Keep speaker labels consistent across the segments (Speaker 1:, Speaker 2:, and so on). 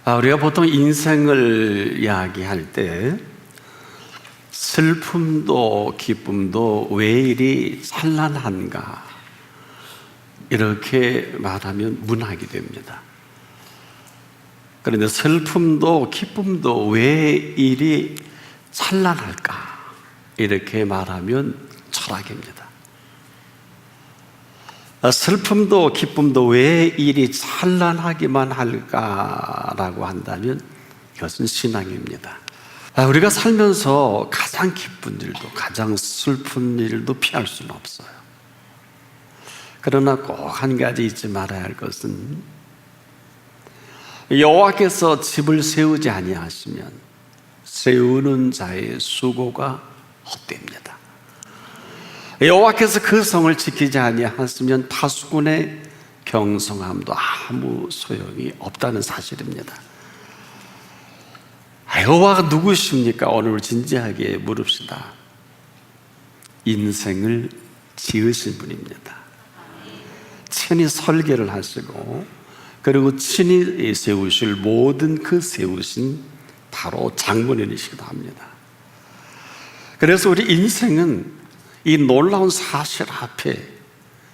Speaker 1: 우리가 보통 인생을 이야기할 때 슬픔도 기쁨도 왜 이리 찬란한가 이렇게 말하면 문학이 됩니다. 그런데 슬픔도 기쁨도 왜 이리 찬란할까 이렇게 말하면 철학입니다. 슬픔도 기쁨도 왜 이리 찬란하기만 할까라고 한다면 이것은 신앙입니다. 우리가 살면서 가장 기쁜 일도 가장 슬픈 일도 피할 수는 없어요. 그러나 꼭 한 가지 잊지 말아야 할 것은 여호와께서 집을 세우지 아니하시면 세우는 자의 수고가 헛됩니다. 여호와께서 그 성을 지키지 아니하시면 파수꾼의 경성함도 아무 소용이 없다는 사실입니다. 여호와가 누구십니까? 오늘 진지하게 물읍시다. 인생을 지으신 분입니다. 친히 설계를 하시고 그리고 친히 세우실 모든 그 세우신 바로 장본인이시기도 합니다. 그래서 우리 인생은 이 놀라운 사실 앞에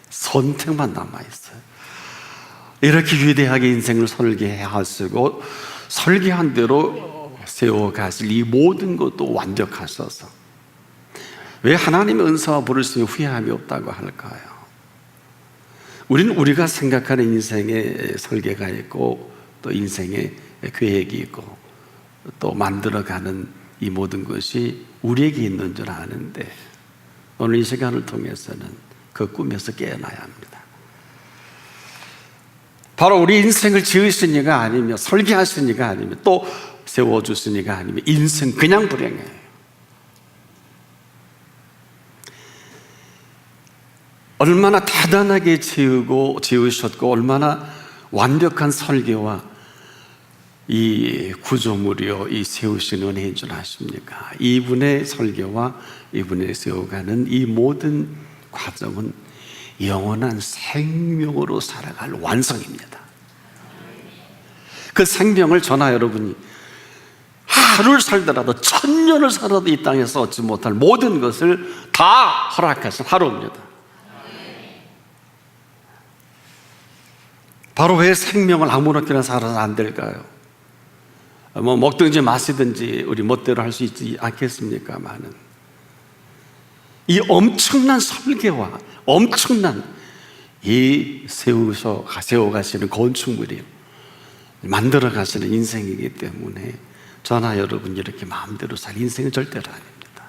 Speaker 1: 선택만 남아있어요. 이렇게 위대하게 인생을 설계하시고 설계한 대로 세워가실 이 모든 것도 완벽하셔서 왜 하나님의 은사와 부르심에 후회함이 없다고 할까요? 우리는 우리가 생각하는 인생의 설계가 있고 또 인생의 계획이 있고 또 만들어가는 이 모든 것이 우리에게 있는 줄 아는데 오늘 이 시간을 통해서는 그 꿈에서 깨어나야 합니다. 바로 우리 인생을 지으신 이가 아니면 설계하신 이가 아니면 또 세워주신 이가 아니면 인생 그냥 불행해요. 얼마나 대단하게 지으셨고 얼마나 완벽한 설계와 이 구조물이요 이 세우신 은혜인 줄 아십니까? 이분의 설계와 이분의 세워가는 이 모든 과정은 영원한 생명으로 살아갈 완성입니다. 그 생명을 저나 여러분이 하루를 살더라도 1000년을 살아도 이 땅에서 얻지 못할 모든 것을 다 허락하신 하루입니다. 바로 왜 생명을 아무렇게나 살아서 안 될까요? 먹든지 마시든지 우리 멋대로 할 수 있지 않겠습니까마는 이 엄청난 설계와 엄청난 이 세워가시는 건축물이 만들어 가시는 인생이기 때문에 저나 여러분 이렇게 마음대로 살 인생은 절대로 아닙니다.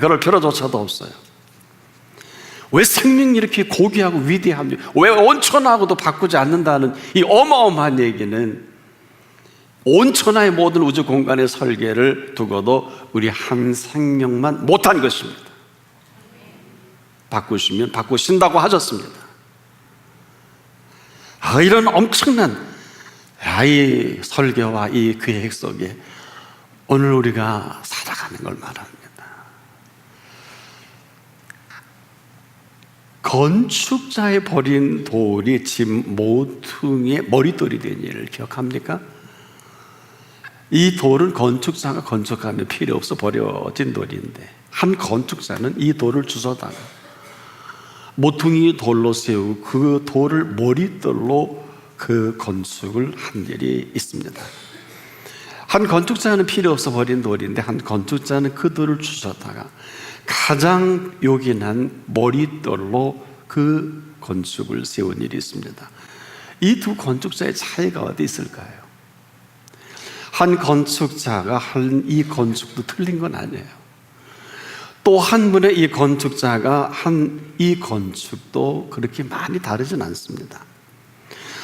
Speaker 1: 그럴 필요조차도 없어요. 왜 생명이 이렇게 고귀하고 위대합니까? 왜 온천하고도 바꾸지 않는다는 이 어마어마한 얘기는 온천하의 모든 우주 공간의 설계를 두고도 우리 한 생명만 못한 것입니다. 바꾸시면 바꾸신다고 하셨습니다. 이런 엄청난 이 설계와 이 계획 속에 오늘 우리가 살아가는 걸 말합니다. 건축자의 버린 돌이 집 모퉁이의 머릿돌이 된 일을 기억합니까? 이 돌은 건축자가 건축하면 필요 없어 버려진 돌인데 한 건축자는 이 돌을 주워다가 모퉁이 돌로 세우고 그 돌을 머릿돌로 그 건축을 한 일이 있습니다. 한 건축자는 필요 없어 버린 돌인데 한 건축자는 그 돌을 주워다가 가장 요긴한 머릿돌로 그 건축을 세운 일이 있습니다. 이 두 건축자의 차이가 어디 있을까요? 한 건축자가 한 이 건축도 틀린 건 아니에요. 또 한 분의 이 건축자가 한 이 건축도 그렇게 많이 다르진 않습니다.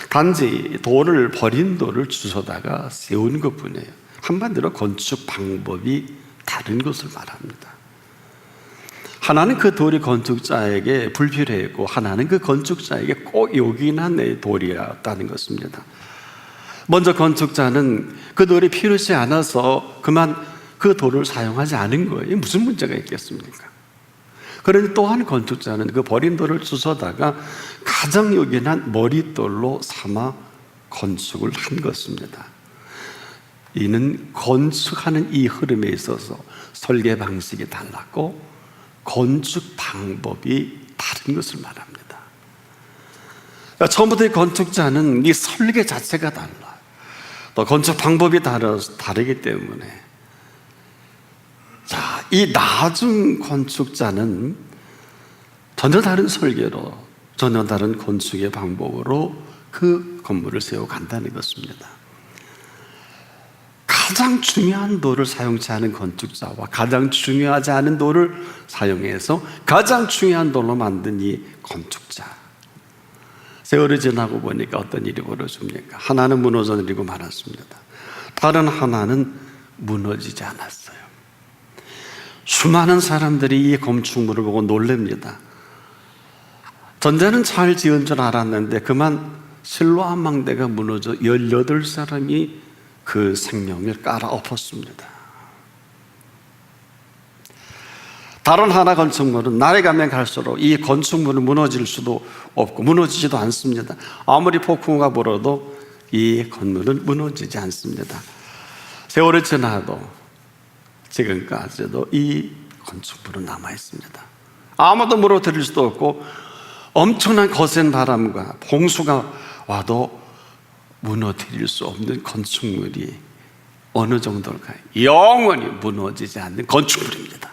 Speaker 1: 단지 돌을 버린 돌을 주워다가 세운 것뿐이에요. 한마디로 건축 방법이 다른 것을 말합니다. 하나는 그 돌이 건축자에게 불필요했고 하나는 그 건축자에게 꼭 요긴한 돌이었다는 것입니다. 먼저 건축자는 그 돌이 필요하지 않아서 그만 그 돌을 사용하지 않은 거예요. 무슨 문제가 있겠습니까? 그런데 또 한 건축자는 그 버린 돌을 주워다가 가장 요긴한 머릿돌로 삼아 건축을 한 것입니다. 이는 건축하는 이 흐름에 있어서 설계 방식이 달랐고 건축 방법이 다른 것을 말합니다. 그러니까 처음부터 이 건축자는 이 설계 자체가 달라요. 또 건축 방법이 다르기 때문에, 자, 이 나중 건축자는 전혀 다른 설계로, 전혀 다른 건축의 방법으로 그 건물을 세워간다는 것입니다. 가장 중요한 돌을 사용치 않은 건축자와 가장 중요하지 않은 돌을 사용해서 가장 중요한 돌로 만든 이 건축자, 세월이 지나고 보니까 어떤 일이 벌어집니까? 하나는 무너져 내리고 말았습니다. 다른 하나는 무너지지 않았어요. 수많은 사람들이 이 건축물을 보고 놀랍니다. 전제는 잘 지은 줄 알았는데 그만 실로암 망대가 무너져 18사람이 그 생명을 깔아 엎었습니다. 다른 하나 건축물은 날이 가면 갈수록 이 건축물은 무너질 수도 없고 무너지지도 않습니다. 아무리 폭풍우가 불어도 이 건물은 무너지지 않습니다. 세월이 지나도 지금까지도 이 건축물은 남아 있습니다. 아무도 무너뜨릴 수도 없고 엄청난 거센 바람과 홍수가 와도 무너뜨릴 수 없는 건축물이 어느 정도일까요? 영원히 무너지지 않는 건축물입니다.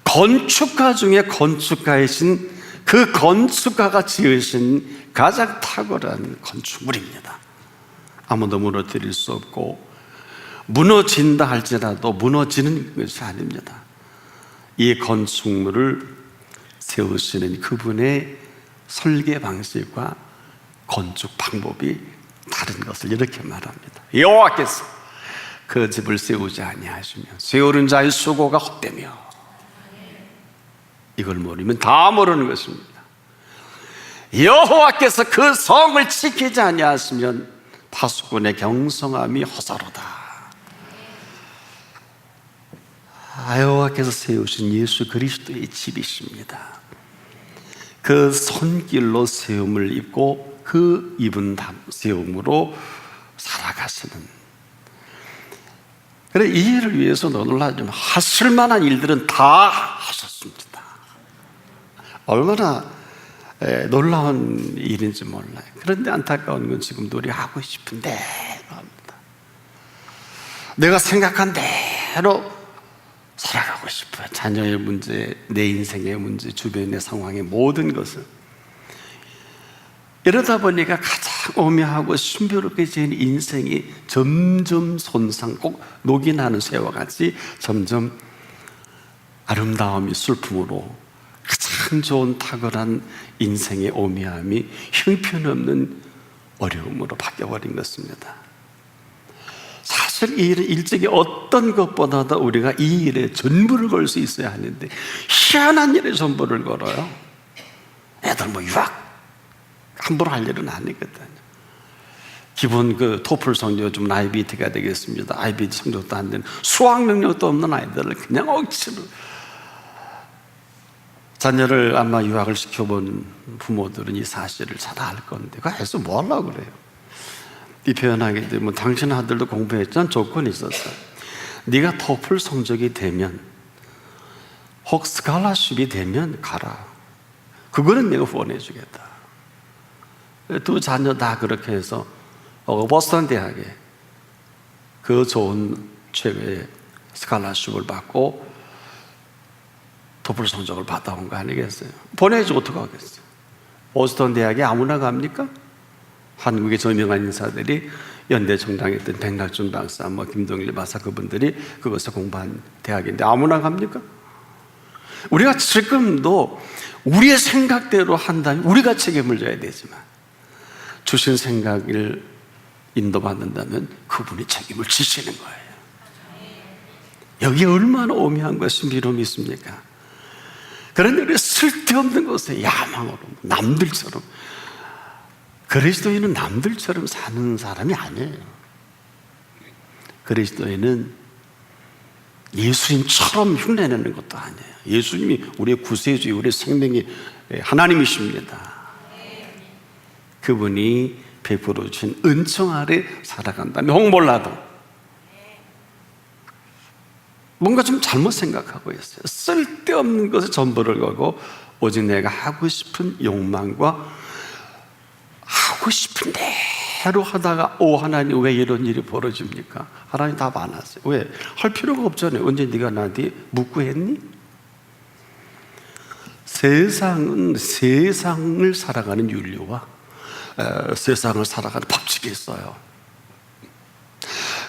Speaker 1: 건축가 중에 건축가이신 그 건축가가 지으신 가장 탁월한 건축물입니다. 아무도 무너뜨릴 수 없고 무너진다 할지라도 무너지는 것이 아닙니다. 이 건축물을 세우시는 그분의 설계 방식과 건축 방법이 다른 것을 이렇게 말합니다. 여호와께서 그 집을 세우지 아니하시면 세우는 자의 수고가 헛되며, 이걸 모르면 다 모르는 것입니다. 여호와께서 그 성을 지키지 아니하시면 파수꾼의 경성함이 허사로다. 여호와께서 세우신 예수 그리스도의 집이십니다. 그 손길로 세움을 입고 그 입은 세움으로 살아가시는, 그래 이 일을 위해서 놀라지 마. 하실 만한 일들은 다 하셨습니다. 얼마나 놀라운 일인지 몰라요. 그런데 안타까운 건 지금도 우리 하고 싶은 대로 합니다. 내가 생각한 대로 살아가고 싶어요. 자녀의 문제, 내 인생의 문제, 주변의 상황의 모든 것을. 이러다 보니까 가장 오묘하고 신비롭게 지은 인생이 점점 손상, 꼭 녹이 나는 새와 같이 점점 아름다움이 슬픔으로, 가장 좋은 탁월한 인생의 오묘함이 형편없는 어려움으로 바뀌어버린 것입니다. 사실 이 일은 일찍이 어떤 것보다도 우리가 이 일에 전부를 걸 수 있어야 하는데 희한한 일에 전부를 걸어요. 애들 뭐 유학 함부로 할 일은 아니거든요. 기본 그 토플 성적 좀 IBT가 되겠습니다. IBT 성적도 안 되는, 수학 능력도 없는 아이들을 그냥 억지로. 자녀를 아마 유학을 시켜본 부모들은 이 사실을 잘 알 건데 그거 해서 뭐 하려고 그래요? 이 표현하게 되면 당신 아들도 공부했지만 조건이 있었어요. 네가 토플 성적이 되면, 혹 스칼라십이 되면 가라. 그거는 내가 후원해주겠다. 두 자녀 다 그렇게 해서 보스턴 대학에 그 좋은 최고의 스칼라십을 받고 토플 성적을 받아온 거 아니겠어요? 보내야지 어떡하겠어요? 보스턴 대학에 아무나 갑니까? 한국의 저명한 인사들이 연대 총장했던 백낙준 박사, 김동일 박사, 그분들이 그것을 공부한 대학인데 아무나 갑니까? 우리가 지금도 우리의 생각대로 한다면 우리가 책임을 져야 되지만, 주신 생각을 인도받는다면 그분이 책임을 지시는 거예요. 여기에 얼마나 오묘한 것이 신비로움이 있습니까? 그런데 우리 쓸데없는 곳에 야망으로, 남들처럼. 그리스도인은 남들처럼 사는 사람이 아니에요. 그리스도인은 예수님처럼 흉내내는 것도 아니에요. 예수님이 우리의 구세주의, 우리의 생명의 하나님이십니다. 그분이 베풀어 주신 은총 아래 살아간다면 혹 몰라도 뭔가 좀 잘못 생각하고 있어요. 쓸데없는 것에 전부를 걸고 오직 내가 하고 싶은 욕망과 하고 싶은 대로 하다가 하나님 왜 이런 일이 벌어집니까? 하나님 답 안 하세요. 왜? 할 필요가 없잖아요. 언제 네가 나한테 묻고 했니? 세상은 세상을 살아가는 윤리와 세상을 살아가는 법칙이 있어요.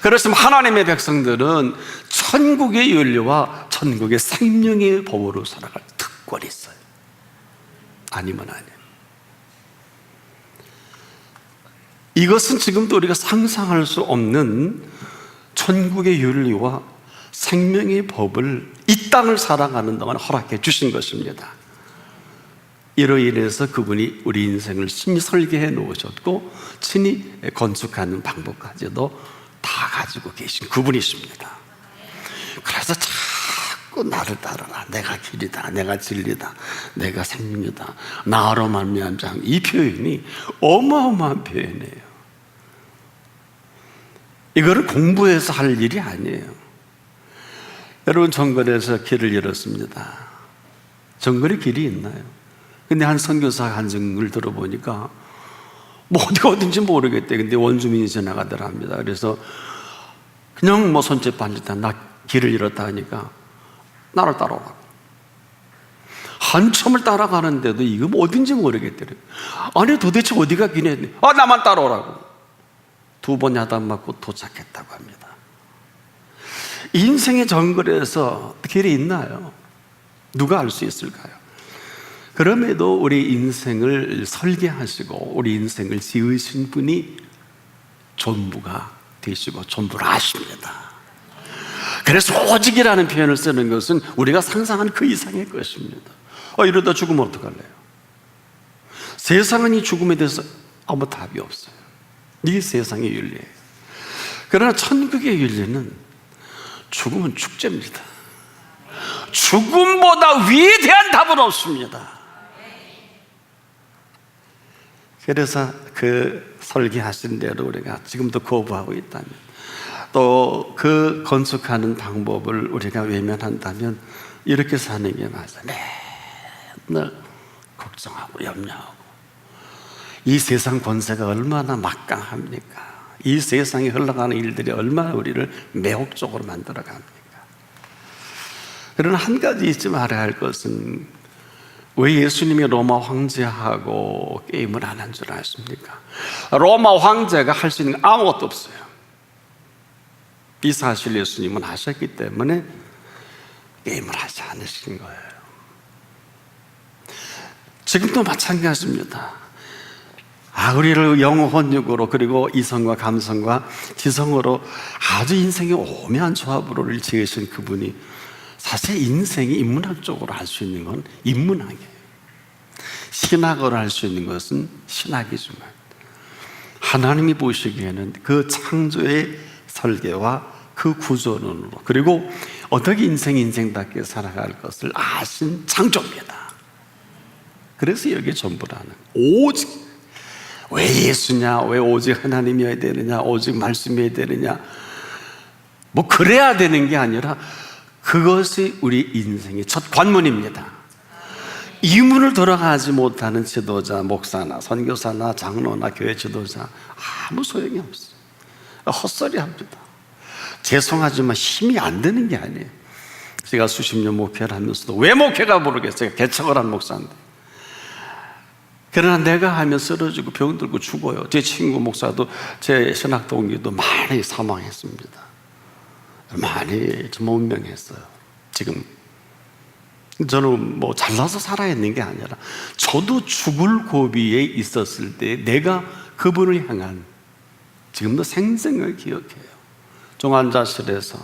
Speaker 1: 그렇지만 하나님의 백성들은 천국의 윤리와 천국의 생명의 법으로 살아갈 특권이 있어요. 아니면 아니에요. 이것은 지금도 우리가 상상할 수 없는 천국의 윤리와 생명의 법을 이 땅을 살아가는 동안 허락해 주신 것입니다. 이로 인해서 그분이 우리 인생을 친히 설계해 놓으셨고 친히 건축하는 방법까지도 다 가지고 계신 그분이십니다. 그래서 자꾸 나를 따르라. 내가 길이다, 내가 진리다, 내가 생명이다, 나로 말미암아. 이 표현이 어마어마한 표현이에요. 이거를 공부해서 할 일이 아니에요. 여러분, 정글에서 길을 잃었습니다. 정글에 길이 있나요? 근데 한 선교사 한 증을 들어보니까 뭐 어디가 어딘지 모르겠대. 근데 원주민이 지나가더랍니다. 그래서 그냥 뭐 손짓 반짓 나 길을 잃었다 하니까 나를 따라오라고. 한참을 따라가는데도 이거 뭐 어딘지 모르겠대요. 아니 도대체 어디가 기네. 나만 따라오라고. 2번 야단 맞고 도착했다고 합니다. 인생의 정글에서 길이 있나요? 누가 알 수 있을까요? 그럼에도 우리 인생을 설계하시고 우리 인생을 지으신 분이 전부가 되시고 전부를 아십니다. 그래서 오직이라는 표현을 쓰는 것은 우리가 상상한 그 이상의 것입니다. 이러다 죽으면 어떡할래요? 세상은 이 죽음에 대해서 아무 답이 없어요. 이게 세상의 윤리예요. 그러나 천국의 윤리는 죽음은 축제입니다. 죽음보다 위대한 답은 없습니다. 그래서 그 설계하신 대로 우리가 지금도 거부하고 있다면, 또 그 건축하는 방법을 우리가 외면한다면 이렇게 사는 게 맞아요. 맨날 걱정하고 염려하고. 이 세상 권세가 얼마나 막강합니까? 이 세상에 흘러가는 일들이 얼마나 우리를 매혹적으로 만들어 갑니까? 그러나 한 가지 잊지 말아야 할 것은, 왜 예수님이 로마 황제하고 게임을 안 한 줄 아십니까? 로마 황제가 할 수 있는 게 아무것도 없어요. 이 사실 예수님은 하셨기 때문에 게임을 하지 않으신 거예요. 지금도 마찬가지입니다. 우리를 영혼 육으로, 그리고 이성과 감성과 지성으로 아주 인생의 오묘한 조합으로 지으신 그분이, 사실 인생이 인문학적으로 할 수 있는 건 인문학이에요. 신학으로 할 수 있는 것은 신학이지만, 하나님이 보시기에는 그 창조의 설계와 그 구조론으로, 그리고 어떻게 인생답게 살아갈 것을 아신 창조입니다. 그래서 여기에 전부라는, 오직 왜 예수냐, 왜 오직 하나님이어야 되느냐, 오직 말씀이어야 되느냐, 뭐 그래야 되는 게 아니라 그것이 우리 인생의 첫 관문입니다. 이 문을 돌아가지 못하는 지도자, 목사나 선교사나 장로나 교회 지도자 아무 소용이 없어요. 헛소리합니다. 죄송하지만 힘이 안 드는 게 아니에요. 제가 수십 년 목회를 하면서도 왜 목회가 모르겠어요. 개척을 한 목사인데. 그러나 내가 하면 쓰러지고 병들고 죽어요. 제 친구 목사도, 제 신학 동기도 많이 사망했습니다. 많이 정말 운명했어요. 지금 저는 뭐 잘나서 살아야 했는 게 아니라, 저도 죽을 고비에 있었을 때 내가 그분을 향한, 지금도 생생을 기억해요. 종환자실에서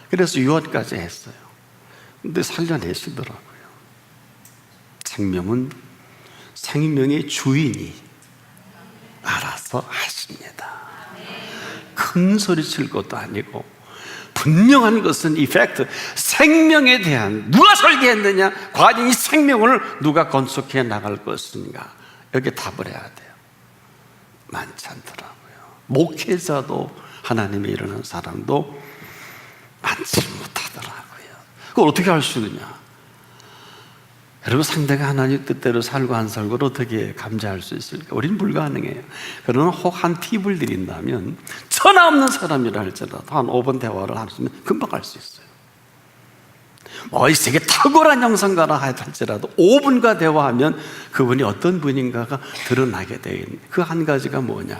Speaker 1: 그래서 유언까지 했어요. 근데 살려내시더라고요. 생명은 생명의 주인이 알아서 하십니다. 큰 소리 칠 것도 아니고, 분명한 것은 이 팩트, 생명에 대한, 누가 설계했느냐, 과연 이 생명을 누가 건축해 나갈 것인가, 여기에 답을 해야 돼요. 많지 않더라고요. 목회자도 하나님의 일하는 사람도 많지 못하더라고요. 그걸 어떻게 알 수 있느냐? 여러분, 상대가 하나님 뜻대로 살고 안 살고를 어떻게 감지할 수 있을까? 우리는 불가능해요. 그러나 혹 한 팁을 드린다면, 천하 없는 사람이라 할지라도 한 5분 대화를 하시면 금방 알 수 있어요. 이 세계 탁월한 영상가라 할지라도 5분과 대화하면 그분이 어떤 분인가가 드러나게 되어 있는 그 한 가지가 뭐냐?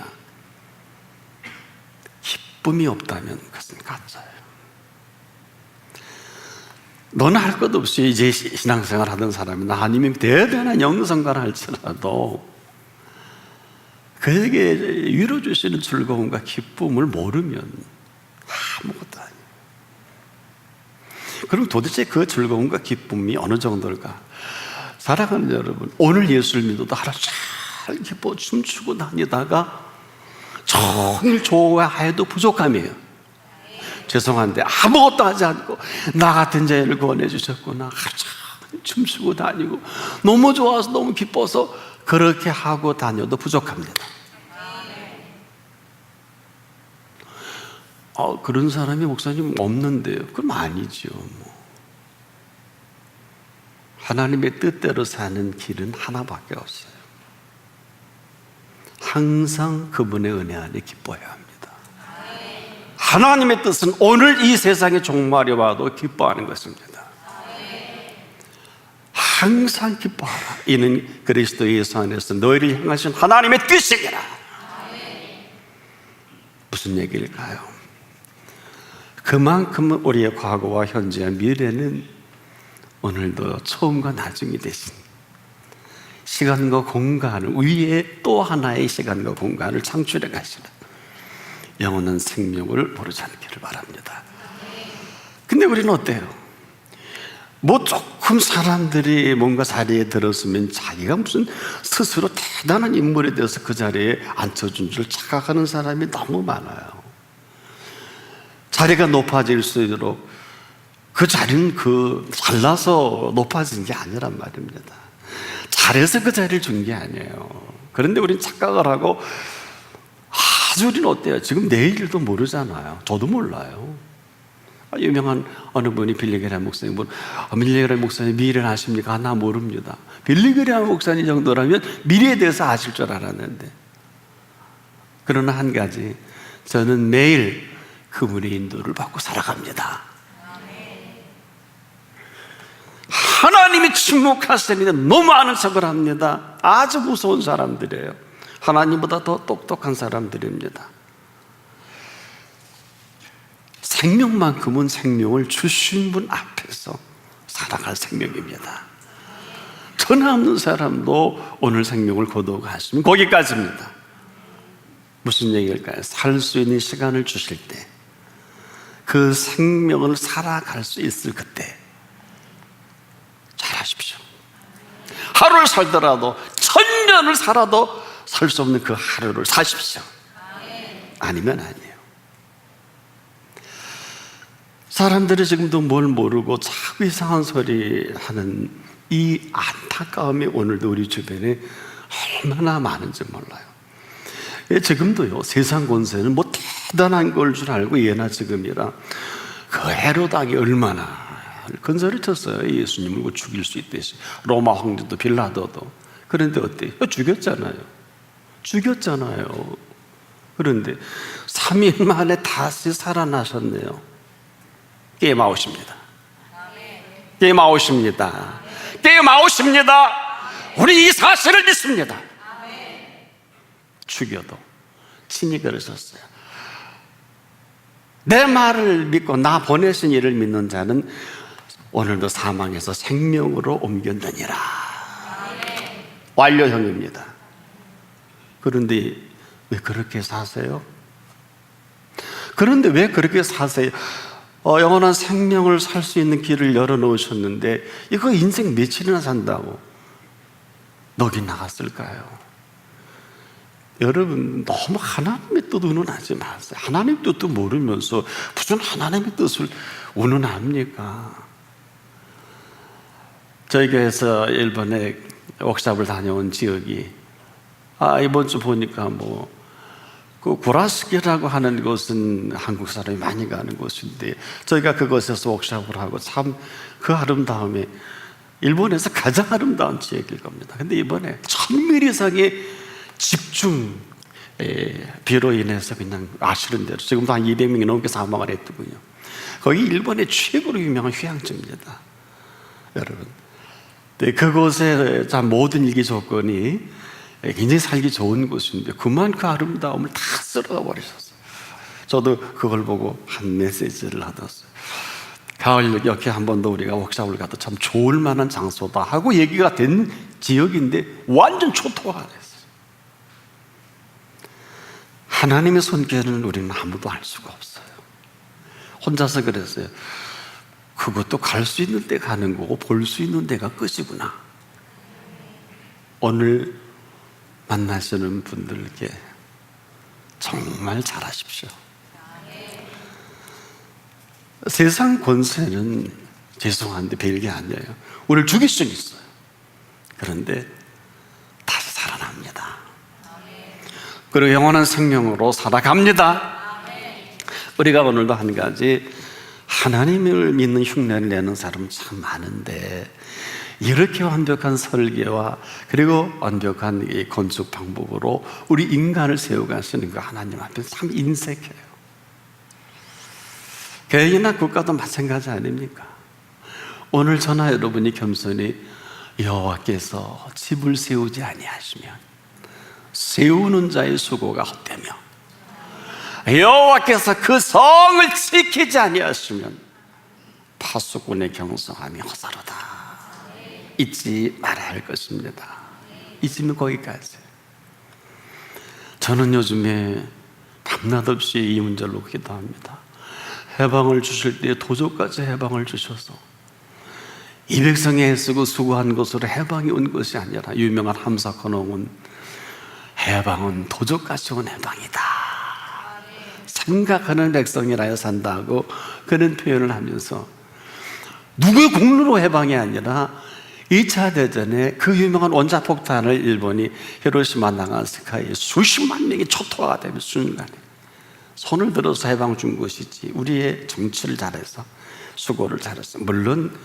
Speaker 1: 기쁨이 없다면 그것은 가짜예요. 너는 할 것 없이 이제 신앙생활 하던 사람이 하나님이 대단한 영성가라 할지라도 그에게 위로 주시는 즐거움과 기쁨을 모르면 아무것도 아니에요. 그럼 도대체 그 즐거움과 기쁨이 어느 정도일까? 사랑하는 여러분, 오늘 예수를 믿어도 하루 잘 기뻐 춤추고 다니다가 종일 좋아해도 부족함이에요. 죄송한데 아무것도 하지 않고 나 같은 자를 구원해 주셨구나, 하루 종일 춤추고 다니고 너무 좋아서 너무 기뻐서 그렇게 하고 다녀도 부족합니다. 그런 사람이 목사님 없는데요. 그럼 아니죠. 하나님의 뜻대로 사는 길은 하나밖에 없어요. 항상 그분의 은혜 안에 기뻐해야 합니다. 하나님의 뜻은 오늘 이 세상에 종말이 와도 기뻐하는 것입니다. 항상 기뻐하라. 이는 그리스도 예수 안에서 너희를 향하신 하나님의 뜻이니라. 무슨 얘기일까요? 그만큼 우리의 과거와 현재와 미래는 오늘도 처음과 나중이 되신 시간과 공간을 위에 또 하나의 시간과 공간을 창출해 가시는 영원한 생명을 모르지 않기를 바랍니다. 근데 우리는 어때요? 조금 사람들이 뭔가 자리에 들었으면 자기가 무슨 스스로 대단한 인물에 대해서 그 자리에 앉혀준 줄 착각하는 사람이 너무 많아요. 자리가 높아질수록 그 자리는 잘나서 높아진 게 아니란 말입니다. 잘해서 그 자리를 준 게 아니에요. 그런데 우리는 착각을 하고 아주 우리는 어때요? 지금 내일도 모르잖아요. 저도 몰라요. 유명한 어느 분이 빌리그레암 목사님 빌리그레암 목사님 미래를 아십니까? 나 모릅니다. 빌리그레암 목사님 정도라면 미래에 대해서 아실 줄 알았는데, 그러나 한 가지, 저는 매일 그분의 인도를 받고 살아갑니다. 하나님이 침묵하시는데 너무 아는 척을 합니다. 아주 무서운 사람들이에요. 하나님보다 더 똑똑한 사람들입니다. 생명만큼은 생명을 주신 분 앞에서 살아갈 생명입니다. 천하 없는 사람도 오늘 생명을 거두어가시면 거기까지입니다. 무슨 얘기일까요? 살 수 있는 시간을 주실 때, 그 생명을 살아갈 수 있을 그때 잘하십시오. 하루를 살더라도 1000년을 살아도 살 수 없는 그 하루를 사십시오. 아니면 아니에요. 사람들이 지금도 뭘 모르고 자꾸 이상한 소리 하는 이 안타까움이 오늘도 우리 주변에 얼마나 많은지 몰라요. 지금도요, 세상 권세는 대단한 걸 줄 알고 예나 지금이라 그 헤로당이 얼마나 건설을 쳤어요. 예수님을 죽일 수 있듯이. 로마 황제도 빌라도도. 그런데 어때요? 죽였잖아요. 그런데 3일 만에 다시 살아나셨네요. 게임아웃입니다. 우리 이 사실을 믿습니다. 죽여도 친히 그러셨어요. 내 말을 믿고 나 보내신 이를 믿는 자는 오늘도 사망에서 생명으로 옮겼느니라. 완료형입니다. 그런데 왜 그렇게 사세요? 영원한 생명을 살 수 있는 길을 열어놓으셨는데 이거 인생 며칠이나 산다고 넋이 나갔을까요? 여러분, 너무 하나님의 뜻 운운하지 마세요. 하나님의 뜻도 모르면서 무슨 하나님의 뜻을 운운합니까? 저희 교회에서 일본에 워크숍을 다녀온 지역이 이번 주 보니까 그 구라스키라고 하는 곳은 한국 사람이 많이 가는 곳인데 저희가 그곳에서 워크숍을 하고 참 그 아름다움이 일본에서 가장 아름다운 지역일 겁니다. 근데 이번에 1000mm 이상의 집중 비로 인해서 그냥 아시는 대로 지금도 한 200명이 넘게 사망을 했더군요. 거기 일본의 최고로 유명한 휴양지입니다, 여러분. 네, 그곳에 모든 일기 조건이 굉장히 살기 좋은 곳인데 그만 그 아름다움을 다 쓸어가 버리셨어요. 저도 그걸 보고 한 메시지를 받았어요. 가을 이렇게 한 번 더 우리가 워크숍을 가도 참 좋을 만한 장소다 하고 얘기가 된 지역인데 완전 초토화가 됐어요. 하나님의 손길은 우리는 아무도 알 수가 없어요. 혼자서 그랬어요. 그것도 갈 수 있는 데 가는 거고 볼 수 있는 데가 끝이구나. 오늘 만나시는 분들께 정말 잘하십시오. 세상 권세는 죄송한데 별게 아니에요. 우리를 죽일 수는 있어요. 그런데 다시 살아납니다. 그리고 영원한 생명으로 살아갑니다. 우리가 오늘도 한 가지, 하나님을 믿는 흉내를 내는 사람 참 많은데 이렇게 완벽한 설계와 그리고 완벽한 이 건축 방법으로 우리 인간을 세워가시는 그 하나님 앞에 참 인색해요. 개인이나 국가도 마찬가지 아닙니까? 오늘 저나 여러분이 겸손히 여호와께서 집을 세우지 아니하시면 세우는 자의 수고가 헛되며 여호와께서 그 성을 지키지 아니하시면 파수꾼의 경성함이 허사로다. 잊지 말아야 할 것입니다. 잊으면 거기까지. 저는 요즘에 밤낮 없이 이 문제로 기도합니다. 해방을 주실 때 도적까지 해방을 주셔서 이 백성이 애쓰고 수고한 것으로 해방이 온 것이 아니라 유명한 함사커농은 해방은 도적같이 온 해방이다. 생각하는 백성이라야 산다고 그런 표현을 하면서 누구의 공로로 해방이 아니라 2차 대전에 그 유명한 원자폭탄을 일본이 히로시마 나가사키에 수십만 명이 초토화가 되는 순간에 손을 들어서 해방 준 것이지 우리의 정치를 잘해서 수고를 잘했어. 물론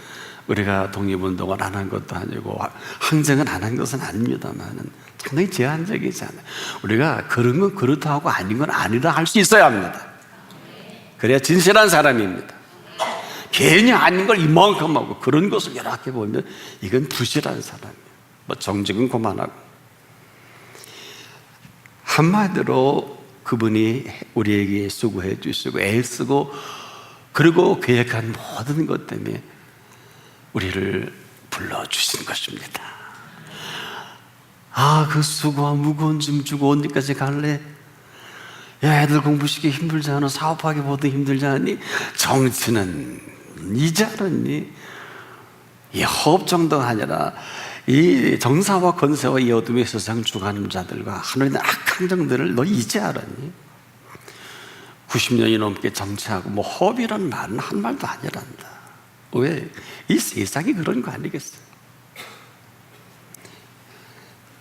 Speaker 1: 우리가 독립운동을 안 한 것도 아니고 항쟁을 안 한 것은 아닙니다만 상당히 제한적이잖아요. 우리가 그런 건 그렇다 하고 아닌 건 아니라 할 수 있어야 합니다. 그래야 진실한 사람입니다. 괜히 아닌 걸 이만큼 하고 그런 것을 이렇게 보면 이건 부실한 사람이에요. 뭐 정직은 그만하고. 한마디로 그분이 우리에게 수고해 주시고 애쓰고 그리고 계획한 모든 것 때문에 우리를 불러주신 것입니다. 그 수고와 무거운 짐 주고 어디까지 갈래? 야, 애들 공부시키기 힘들지 않아? 사업하기 보다 힘들지 않니? 정치는 이제 알았니? 이 허업 정도가 아니라 이 정사와 권세와 이 어둠의 세상 주관하는 자들과 하늘의 악한 정들을 너 이제 알았니? 90년이 넘게 정치하고 뭐 허업이라는 말은 한 말도 아니란다. 왜? 이 세상이 그런 거 아니겠어요?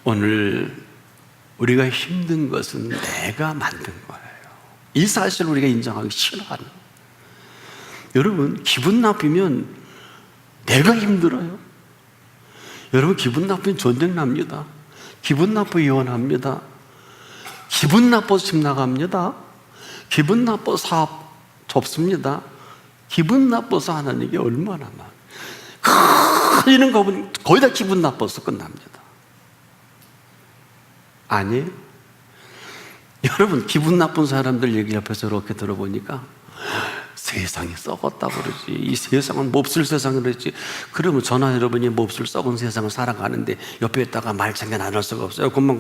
Speaker 1: 오늘 우리가 힘든 것은 내가 만든 거예요. 이 사실을 우리가 인정하기 싫어하는. 여러분, 기분 나쁘면 내가 힘들어요. 여러분, 기분 나쁘면 전쟁 납니다. 기분 나쁘면 이혼합니다. 기분 나빠서 집 나갑니다. 기분 나빠서 사업 접습니다. 기분 나빠서 하는 게 얼마나 많아요. 이런 거 보면 거의 다 기분 나빠서 끝납니다. 아니, 여러분, 기분 나쁜 사람들 얘기 옆에서 이렇게 들어보니까 세상이 썩었다고 그러지. 이 세상은 몹쓸 세상이라고 그러지. 그러면 저나 여러분이 몹쓸 썩은 세상을 살아가는데 옆에 있다가 말 참견 안 할 수가 없어요. 그만.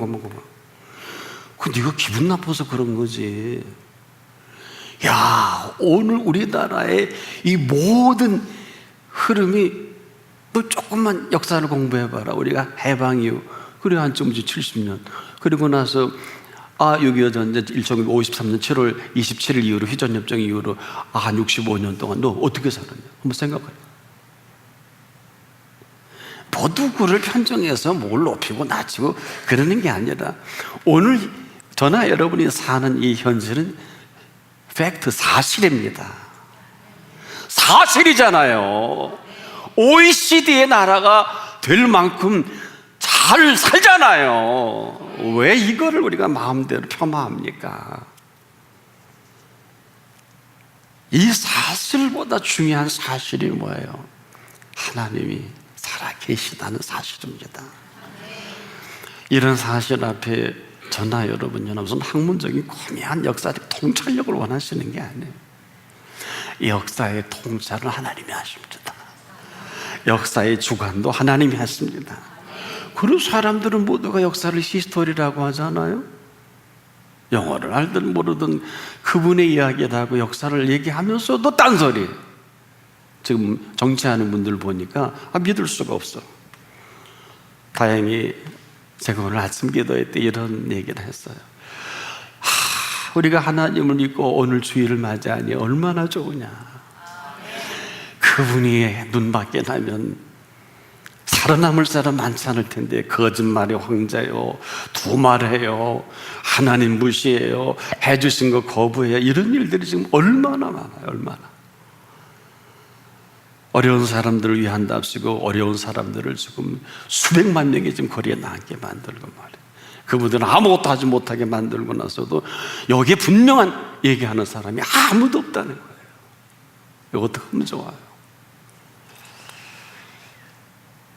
Speaker 1: 그 네가 기분 나빠서 그런 거지. 야, 오늘 우리나라의 이 모든 흐름이 너 조금만 역사를 공부해봐라. 우리가 해방 이후 그리고 한쯤 70년 그리고 나서 6.25 전쟁 1953년 7월 27일 이후로 휴전협정 이후로 한 65년 동안 너 어떻게 살았냐? 한번 생각해요. 모두 그를 편정해서 뭘 높이고 낮추고 그러는 게 아니라 오늘 저나 여러분이 사는 이 현실은 팩트, 사실입니다. 사실이잖아요. OECD의 나라가 될 만큼 잘 살잖아요. 왜 이거를 우리가 마음대로 폄하합니까? 이 사실보다 중요한 사실이 뭐예요? 하나님이 살아계시다는 사실입니다. 이런 사실 앞에 저나 여러분이나 무슨 학문적인 고미한 역사적 통찰력을 원하시는 게 아니에요. 역사의 통찰은 하나님이 하십니다. 역사의 주관도 하나님이 하십니다. 그리고 사람들은 모두가 역사를 히스토리라고 하잖아요. 영어를 알든 모르든 그분의 이야기를 하고 역사를 얘기하면서도 딴소리. 지금 정치하는 분들 보니까 믿을 수가 없어. 다행히 제가 오늘 아침 기도회 때 이런 얘기를 했어요. 우리가 하나님을 믿고 오늘 주일을 맞이하니 얼마나 좋으냐. 그분이 눈밖에 나면 살아남을 사람 많지 않을 텐데 거짓말의 황자요, 두말해요, 하나님 무시해요, 해주신 거 거부해요. 이런 일들이 지금 얼마나 많아요. 얼마나 어려운 사람들을 위한답시고 어려운 사람들을 지금 수백만 명이 지금 거리에 나앉게 만들고 말이에요. 그분들은 아무것도 하지 못하게 만들고 나서도 여기에 분명한 얘기하는 사람이 아무도 없다는 거예요. 이것도 참 좋아요.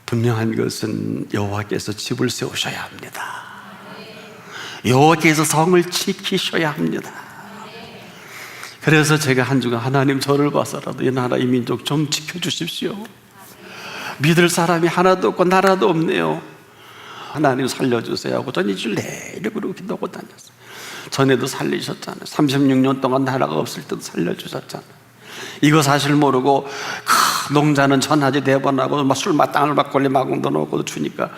Speaker 1: 분명한 것은 여호와께서 집을 세우셔야 합니다. 여호와께서 성을 지키셔야 합니다. 그래서 제가 한 주간 하나님 저를 봐서라도 이 나라 이 민족 좀 지켜주십시오. 믿을 사람이 하나도 없고 나라도 없네요. 하나님 살려주세요 하고 전 이주일 내내 그러고 기도하고 다녔어요. 전에도 살리셨잖아요. 36년 동안 나라가 없을 때도 살려주셨잖아요. 이거 사실 모르고 농자는 전화지 대번하고 술 마땅을 막걸리 마공도 넣고 주니까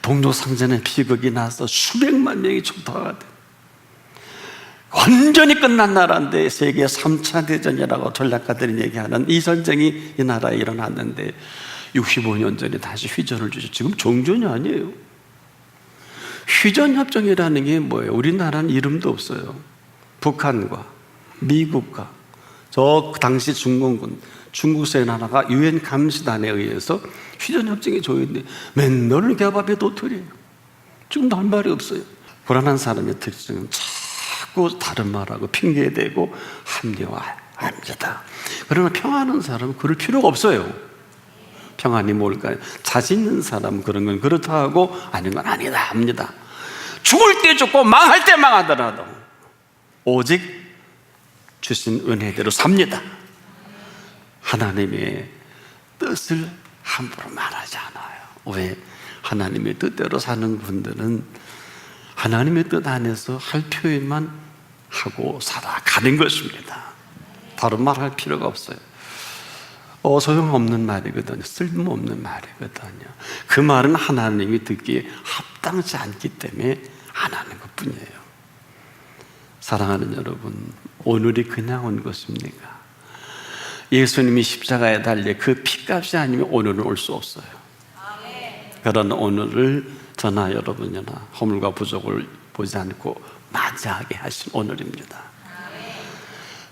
Speaker 1: 동족 상전의 비극이 나서 수백만 명이 초토화가 돼. 완전히 끝난 나라인데 세계 3차 대전이라고 전략가들이 얘기하는 이 전쟁이 이 나라에 일어났는데 65년 전에 다시 휴전을 주죠. 지금 종전이 아니에요. 휴전협정이라는 게 뭐예요? 우리나라는 이름도 없어요. 북한과 미국과 저 당시 중공군 중국 세나가 유엔 감시단에 의해서 휴전협정이 조였는데 맨날 개밥에 도토리예요. 지금 할 말이 없어요. 불안한 사람의 특징은 자꾸 다른 말하고 핑계대고 합리화합니다. 그러나 평안한 사람은 그럴 필요가 없어요. 평안이 뭘까요? 자신 있는 사람은 그런 건 그렇다 하고 아닌 건 아니다 합니다. 죽을 때 죽고 망할 때 망하더라도 오직 주신 은혜대로 삽니다. 하나님의 뜻을 함부로 말하지 않아요. 왜? 하나님의 뜻대로 사는 분들은 하나님의 뜻 안에서 할 표현만 하고 살아가는 것입니다. 다른 말 할 필요가 없어요. 소용없는 말이거든요. 쓸모없는 말이거든요. 그 말은 하나님이 듣기에 합당치 않기 때문에 안 하는 것 뿐이에요. 사랑하는 여러분, 오늘이 그냥 온 것입니까? 예수님이 십자가에 달려 그 피값이 아니면 오늘은 올 수 없어요. 그런 오늘을 저나 여러분이나 허물과 부족을 보지 않고 맞이하게 하신 오늘입니다.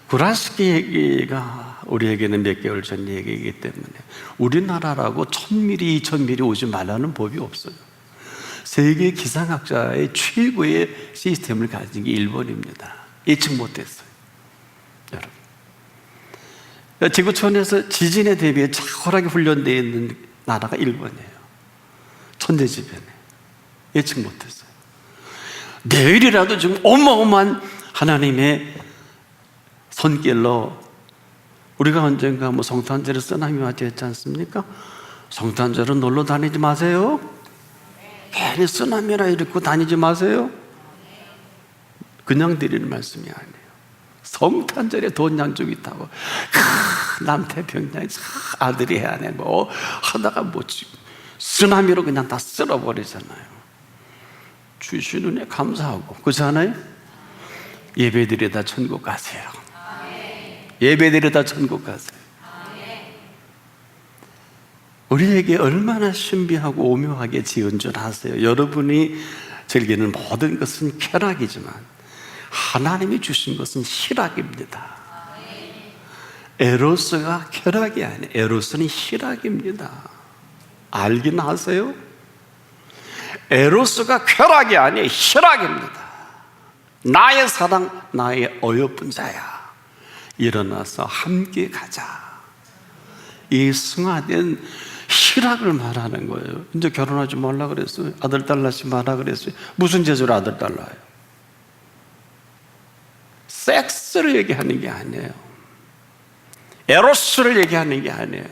Speaker 1: 구라스키 얘기가 우리에게는 몇 개월 전 얘기이기 때문에 우리나라라고 1000mm, 2000mm 오지 말라는 법이 없어요. 세계 기상학자의 최고의 시스템을 가진 게 일본입니다. 예측 못했어요. 여러분, 지구촌에서 지진에 대비해 탁월하게 훈련되어 있는 나라가 일본이에요. 천재지변에 예측 못했어요. 내일이라도 지금 어마어마한 하나님의 손길로 우리가 언젠가 성탄절에 쓰나미 맞이 했지 않습니까? 성탄절은 놀러 다니지 마세요. 괜히 쓰나미라 이러고 다니지 마세요. 그냥 드리는 말씀이 아니에요. 성탄절에 돈 양쪽 있다고 남태평양에 아들이 해야 하네 뭐 하다가 쓰나미로 그냥 다 쓸어버리잖아요. 주신 은혜 감사하고 그렇잖아요. 예배드리다 천국 가세요. 예배드리다 천국 가세요. 우리에게 얼마나 신비하고 오묘하게 지은 줄 아세요? 여러분이 즐기는 모든 것은 쾌락이지만 하나님이 주신 것은 희락입니다. 에로스가 쾌락이 아니에요. 에로스는 희락입니다. 알긴 하세요? 에로스가 쾌락이 아니에요. 희락입니다. 나의 사랑, 나의 어여쁜 자야, 일어나서 함께 가자. 이 승화된 희락을 말하는 거예요. 이제 결혼하지 말라 그랬어요. 아들 딸 낳지 마라 그랬어요. 무슨 재주로 아들 딸 낳아요? 섹스를 얘기하는 게 아니에요. 에로스를 얘기하는 게 아니에요.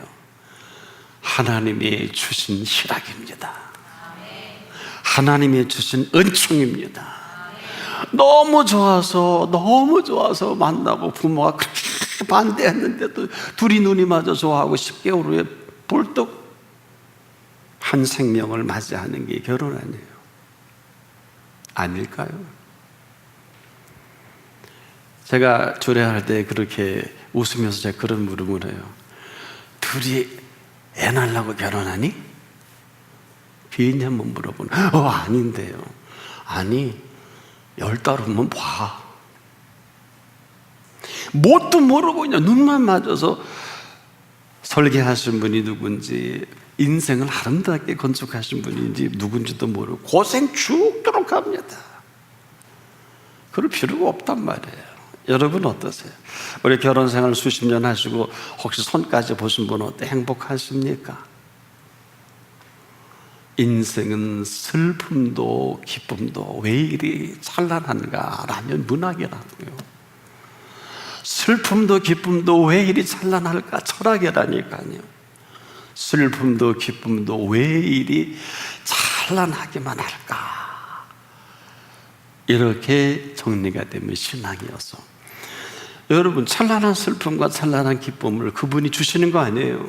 Speaker 1: 하나님이 주신 희락입니다. 하나님이 주신 은총입니다. 너무 좋아서 만나고 부모가 그렇게 반대했는데도 둘이 눈이 맞아 좋아하고 10개월 후에 벌떡 한 생명을 맞이하는 게 결혼 아니에요? 아닐까요? 제가 주례할 때 그렇게 웃으면서 제가 그런 물음을 해요. 둘이 애 낳으려고 결혼하니? 비인지 한번 물어보는. 아닌데요. 아니, 10달 후면 봐. 뭣도 모르고 그냥 눈만 맞아서 설계하신 분이 누군지, 인생을 아름답게 건축하신 분인지 누군지도 모르고 고생 죽도록 합니다. 그럴 필요가 없단 말이에요. 여러분 어떠세요? 우리 결혼 생활 수십 년 하시고 혹시 손까지 보신 분 어때? 행복하십니까? 인생은 슬픔도 기쁨도 왜 이리 찬란한가 라면 문학이라고요. 슬픔도 기쁨도 왜 이리 찬란할까? 철학이라니까요. 슬픔도 기쁨도 왜 이리 찬란하기만 할까? 이렇게 정리가 되면 신앙이어서, 여러분 찬란한 슬픔과 찬란한 기쁨을 그분이 주시는 거 아니에요?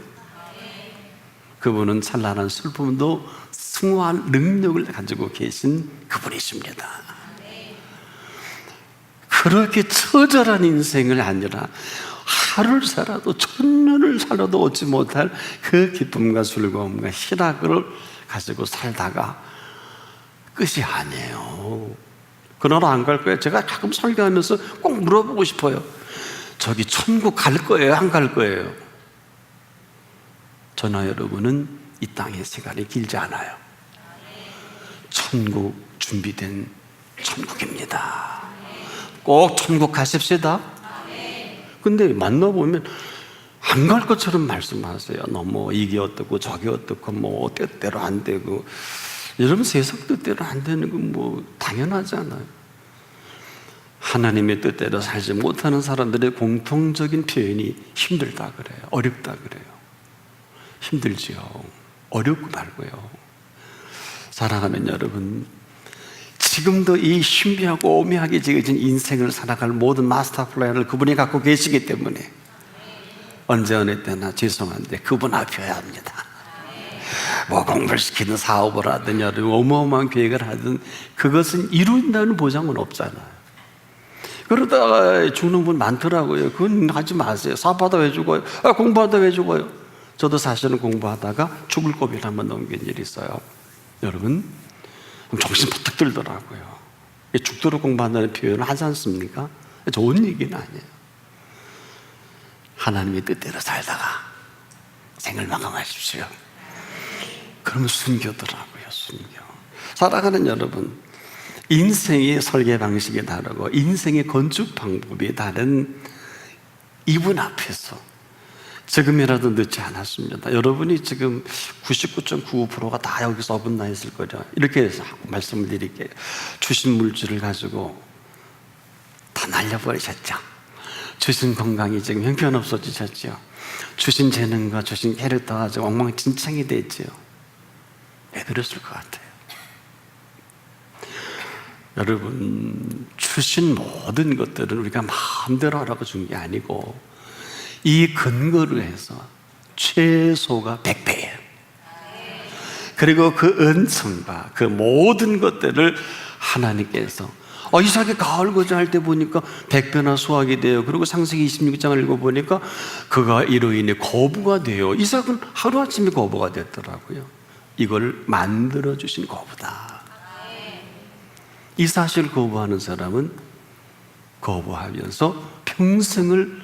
Speaker 1: 그분은 찬란한 슬픔도 승화할 능력을 가지고 계신 그분이십니다. 그렇게 처절한 인생을 아니라 하루를 살아도 천년을 살아도 얻지 못할 그 기쁨과 즐거움과 희락을 가지고 살다가 끝이 아니에요. 그나라 안 갈 거예요. 제가 가끔 설교하면서 꼭 물어보고 싶어요. 저기 천국 갈 거예요? 안 갈 거예요? 저나 여러분은 이 땅의 시간이 길지 않아요. 천국 준비된 천국입니다. 꼭 천국 가십시다. 근데 만나보면 안 갈 것처럼 말씀하세요. 너무 이게 어떻고 저게 어떻고 뭐 뜻대로 안 되고. 여러분 세상 뜻대로 안 되는 건 뭐 당연하잖아요. 하나님의 뜻대로 살지 못하는 사람들의 공통적인 표현이 힘들다 그래요. 어렵다 그래요. 힘들지요. 어렵고 말고요. 사랑하는 여러분, 지금도 이 신비하고 오묘하게 지어진 인생을 살아갈 모든 마스터 플랜을 그분이 갖고 계시기 때문에 언제 어느 때나 죄송한데 그분 앞이어야 합니다. 뭐 공부를 시키든 사업을 하든 여러분 어마어마한 계획을 하든 그것은 이룬다는 보장은 없잖아요. 그러다가 죽는 분 많더라고요. 그건 하지 마세요. 사업하다 왜 죽어요? 공부하다 왜 죽어요? 저도 사실은 공부하다가 죽을 고비를 한번 넘긴 일이 있어요. 여러분 정신 버뜩 들더라고요. 죽도록 공부한다는 표현을 하지 않습니까? 좋은 얘기는 아니에요. 하나님의 뜻대로 살다가 생을 마감하십시오. 그러면 순교더라고요. 순교. 사랑하는 여러분, 인생의 설계 방식이 다르고 인생의 건축 방법이 다른 이분 앞에서 지금이라도 늦지 않았습니다. 여러분이 지금 99.95%가 다 여기서 어긋나 있을 거죠. 이렇게 말씀을 드릴게요. 주신 물질을 가지고 다 날려버리셨죠. 주신 건강이 지금 형편없어지셨죠. 주신 재능과 주신 캐릭터가 지금 엉망진창이 됐죠. 왜 그랬을 것 같아요? 여러분, 주신 모든 것들은 우리가 마음대로 하라고 준 게 아니고 이 근거로 해서 최소가 100배예요. 그리고 그 은총과 그 모든 것들을 하나님께서 이삭이 가을 거주할 때 보니까 100배나 수확이 돼요. 그리고 창세기 26장을 읽어보니까 그가 이로 인해 거부가 돼요. 이삭은 하루아침에 거부가 됐더라고요. 이걸 만들어주신 거부다. 이 사실을 거부하는 사람은 거부하면서 평생을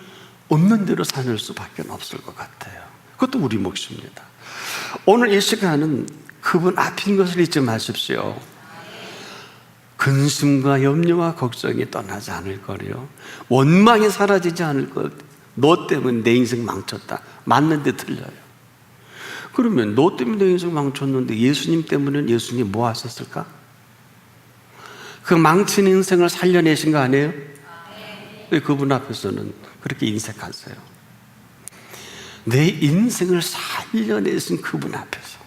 Speaker 1: 없는 대로 사는 수밖에 없을 것 같아요. 그것도 우리 몫입니다. 오늘 이 시간은 그분 앞인 것을 잊지 마십시오. 근심과 염려와 걱정이 떠나지 않을 거요. 원망이 사라지지 않을 것. 너 때문에 내 인생 망쳤다. 맞는데 틀려요. 그러면 너 때문에 내 인생 망쳤는데 예수님 때문에 예수님 뭐 하셨을까? 그 망친 인생을 살려내신 거 아니에요? 왜 그분 앞에서는 그렇게 인색하세요? 내 인생을 살려내신 그분 앞에서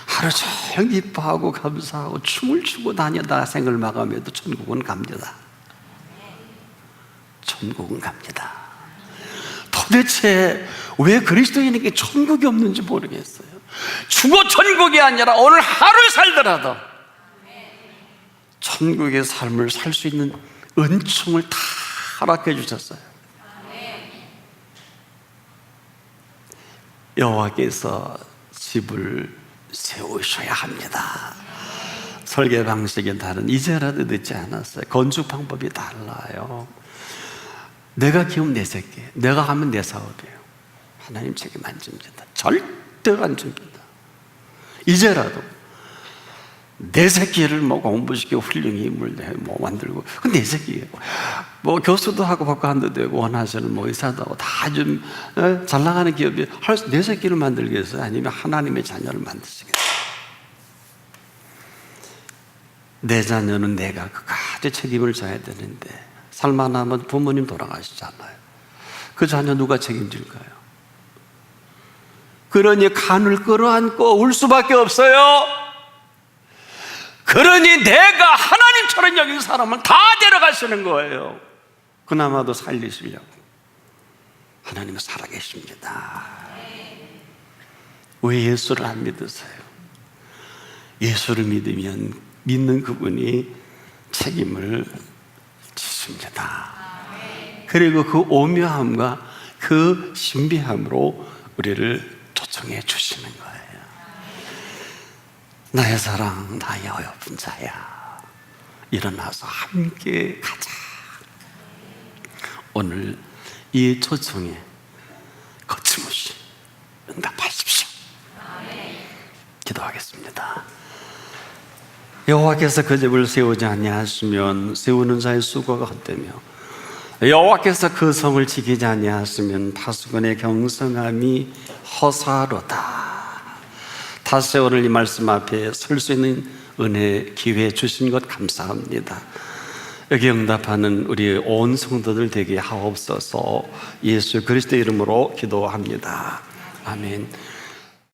Speaker 1: 하루 종일 기뻐하고 감사하고 춤을 추고 다니다 생을 마감해도 천국은 갑니다. 천국은 갑니다. 도대체 왜 그리스도인에게 천국이 없는지 모르겠어요. 죽어 천국이 아니라 오늘 하루 살더라도 천국의 삶을 살 수 있는 은총을 다 허락해 주셨어요. 여호와께서 집을 세우셔야 합니다. 설계 방식이 다른, 이제라도 늦지 않았어요. 건축 방법이 달라요. 내가 키우면 내 새끼, 내가 하면 내 사업이에요. 하나님 책임 안 집니다. 절대로 안 집니다. 이제라도 내 새끼를 뭐 공부시키고 훌륭히 인물 뭐 만들고, 그 내 새끼예요. 뭐 교수도 하고 법관도 되고 원하시는 뭐 의사도 하고 다 좀 잘 나가는 기업이 내 새끼를 만들겠어요? 아니면 하나님의 자녀를 만드시겠어요? 내 자녀는 내가 그까지 책임을 져야 되는데 살만하면 부모님 돌아가시잖아요. 그 자녀 누가 책임질까요? 그러니 간을 끌어안고 울 수밖에 없어요. 그러니 내가 하나님처럼 여긴 사람을 다 데려가시는 거예요. 그나마도 살리시려고. 하나님은 살아계십니다. 왜 예수를 안 믿으세요? 예수를 믿는 그분이 책임을 지십니다. 그리고 그 오묘함과 그 신비함으로 우리를 초청해 주시는 거예요. 나의 사랑, 나의 어여쁜 자야, 일어나서 함께 가자. 오늘 이 초청에 거침없이 응답하십시오. 기도하겠습니다. 여호와께서 그 집을 세우지 아니하시면 세우는 자의 수고가 헛되며 여호와께서 그 성을 지키지 아니하시면 파수꾼의 경성함이 허사로다. 다시 오늘 이 말씀 앞에 설 수 있는 은혜, 기회 주신 것 감사합니다. 여기 응답하는 우리 온 성도들 되게 하옵소서. 예수 그리스도 이름으로 기도합니다. 아멘.